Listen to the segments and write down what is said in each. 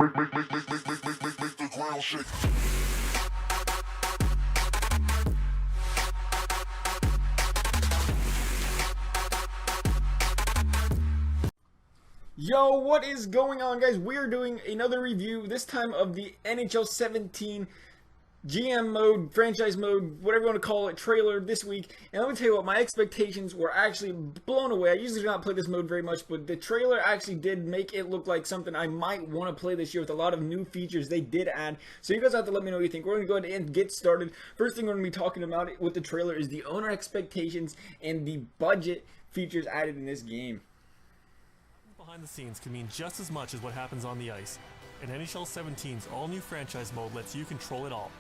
Make the ground shake. Yo, what is going on, guys? We're doing another review, this time of the NHL 17 GM mode, franchise mode, whatever you want to call it, trailer this week. And let me tell you what, my expectations were actually blown away. I usually do not play this mode very much, but the trailer actually did make it look like something I might want to play this year with a lot of new features they did add. So you guys have to let me know what you think. We're going to go ahead and get started. First thing we're going to be talking about with the trailer is the owner expectations and the budget features added in this game. Behind the scenes can mean just as much as what happens on the ice, and NHL 17's all-new franchise mode lets you control it all.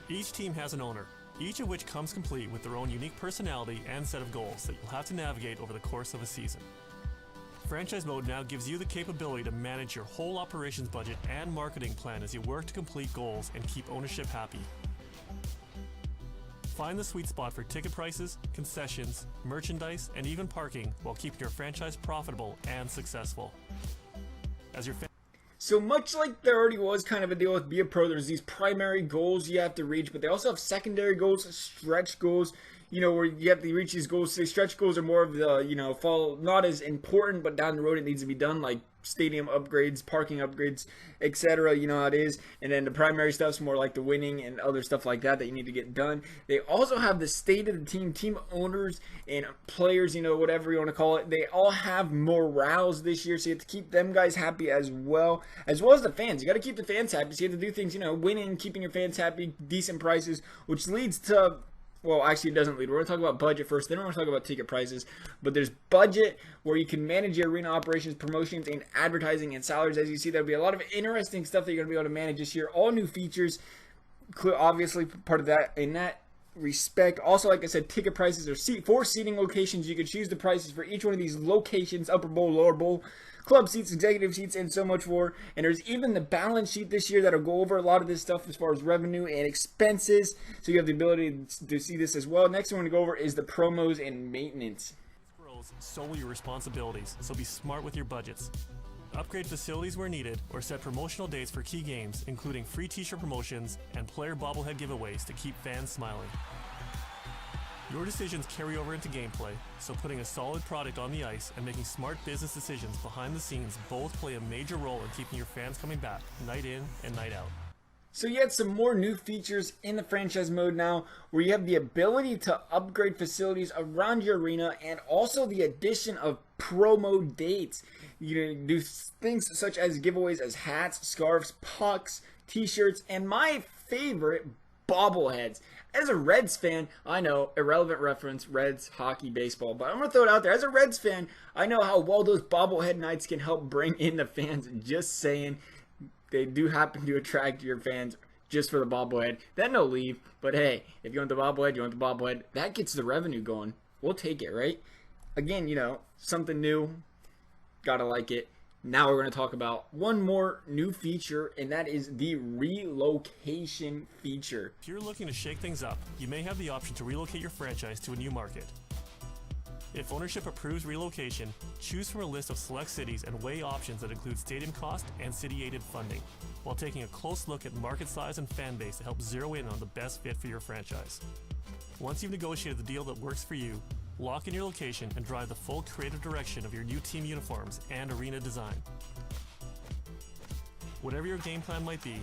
Each team has an owner, each of which comes complete with their own unique personality and set of goals that you'll have to navigate over the course of a season. Franchise mode now gives you the capability to manage your whole operations budget and marketing plan as you work to complete goals and keep ownership happy. Find the sweet spot for ticket prices, concessions, merchandise, and even parking while keeping your franchise profitable and successful. As your So much like there already was kind of a deal with Be a Pro, there's these primary goals you have to reach, but they also have secondary goals, stretch goals, where you have to reach these goals. The stretch goals are more of the, fall not as important, but down the road it needs to be done, like stadium upgrades, parking upgrades, etc. You know how it is. And then the primary stuff's more like the winning and other stuff like that you need to get done. They also have the state of the team owners and players, whatever you want to call it. They all have morales this year, so you have to keep them guys happy as well as the fans. You got to keep the fans happy, so you have to do things, winning, keeping your fans happy, decent prices, which leads to, well, actually, it doesn't lead. We're going to talk about budget first, then we're going to talk about ticket prices. But there's budget where you can manage your arena operations, promotions, and advertising and salaries. As you see, there'll be a lot of interesting stuff that you're going to be able to manage this year. All new features, obviously, part of that in that respect. Also, like I said, ticket prices are four seating locations. You can choose the prices for each one of these locations: upper bowl, lower bowl, club seats, executive seats, and so much more. And there's even the balance sheet this year that'll go over a lot of this stuff as far as revenue and expenses. So you have the ability to see this as well. Next, we're going to go over is the promos and maintenance. grows solely your responsibilities, so be smart with your budgets. Upgrade facilities where needed, or set promotional dates for key games, including free t-shirt promotions and player bobblehead giveaways to keep fans smiling. Your decisions carry over into gameplay, so putting a solid product on the ice and making smart business decisions behind the scenes both play a major role in keeping your fans coming back, night in and night out. So you had some more new features in the franchise mode now, where you have the ability to upgrade facilities around your arena, and also the addition of promo dates. You can do things such as giveaways as hats, scarves, pucks, t-shirts, and my favorite, bobbleheads. As a Reds fan, I know, irrelevant reference, Reds, hockey, baseball, but I'm going to throw it out there. As a Reds fan, I know how well those bobblehead nights can help bring in the fans. Just saying, they do happen to attract your fans just for the bobblehead. Then they'll leave, but hey, if you want the bobblehead, you want the bobblehead. That gets the revenue going. We'll take it, right? Again, something new. Gotta like it. Now we're going to talk about one more new feature, and that is the relocation feature. If you're looking to shake things up, you may have the option to relocate your franchise to a new market. If ownership approves relocation, choose from a list of select cities and weigh options that include stadium cost and city-aided funding, while taking a close look at market size and fan base to help zero in on the best fit for your franchise. Once you've negotiated the deal that works for you, lock in your location and drive the full creative direction of your new team uniforms and arena design. Whatever your game plan might be,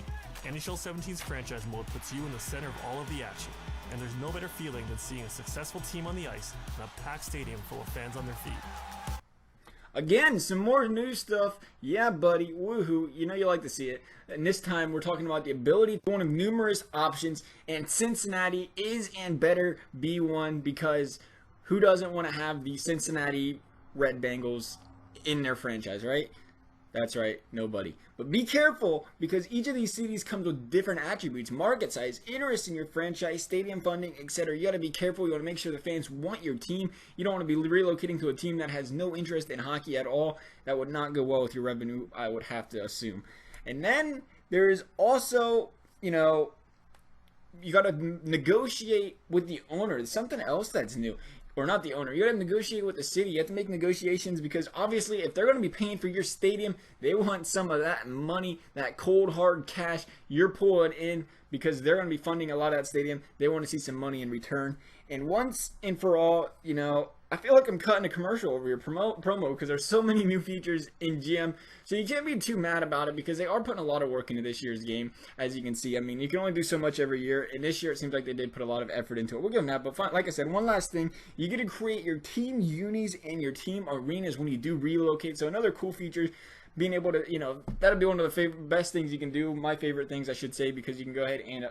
NHL 17's franchise mode puts you in the center of all of the action, and there's no better feeling than seeing a successful team on the ice and a packed stadium full of fans on their feet. Again, some more new stuff. Yeah, buddy. Woohoo. You like to see it. And this time, we're talking about the ability to one of numerous options, and Cincinnati is and better be one, because who doesn't want to have the Cincinnati Red Bengals in their franchise, right? That's right, nobody. But be careful, because each of these cities comes with different attributes: market size, interest in your franchise, stadium funding, etc. You got to be careful. You want to make sure the fans want your team. You don't want to be relocating to a team that has no interest in hockey at all. That would not go well with your revenue, I would have to assume. And then there is also, you got to negotiate with the owner. There's something else that's new. or not the owner. You got to negotiate with the city. You have to make negotiations because obviously if they're going to be paying for your stadium, they want some of that money, that cold hard cash you're pulling in because they're going to be funding a lot of that stadium. They want to see some money in return. And once and for all, you know, I feel like I'm cutting a commercial over your promo because there's so many new features in GM. So you can't be too mad about it because they are putting a lot of work into this year's game, as you can see. I mean, you can only do so much every year, and this year it seems like they did put a lot of effort into it. We'll give them that, but like I said, one last thing, you get to create your team unis and your team arenas when you do relocate. So another cool feature, being able to, you know, that'll be one of the best things you can do. My favorite things, I should say, because you can go ahead and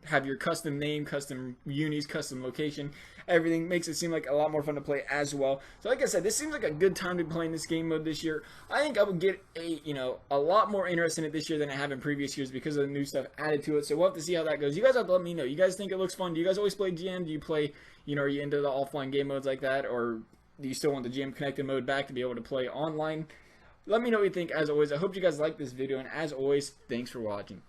have your custom name, custom unis, custom location. Everything makes it seem like a lot more fun to play as well. So like I said, this seems like a good time to be playing this game mode this year. I think I would get a lot more interest in it this year than I have in previous years because of the new stuff added to it. So we'll have to see how that goes. You guys have to let me know. You guys think it looks fun? Do you guys always play GM? Do you play, are you into the offline game modes like that? Or do you still want the GM connected mode back to be able to play online? Let me know what you think as always. I hope you guys like this video, and as always, thanks for watching.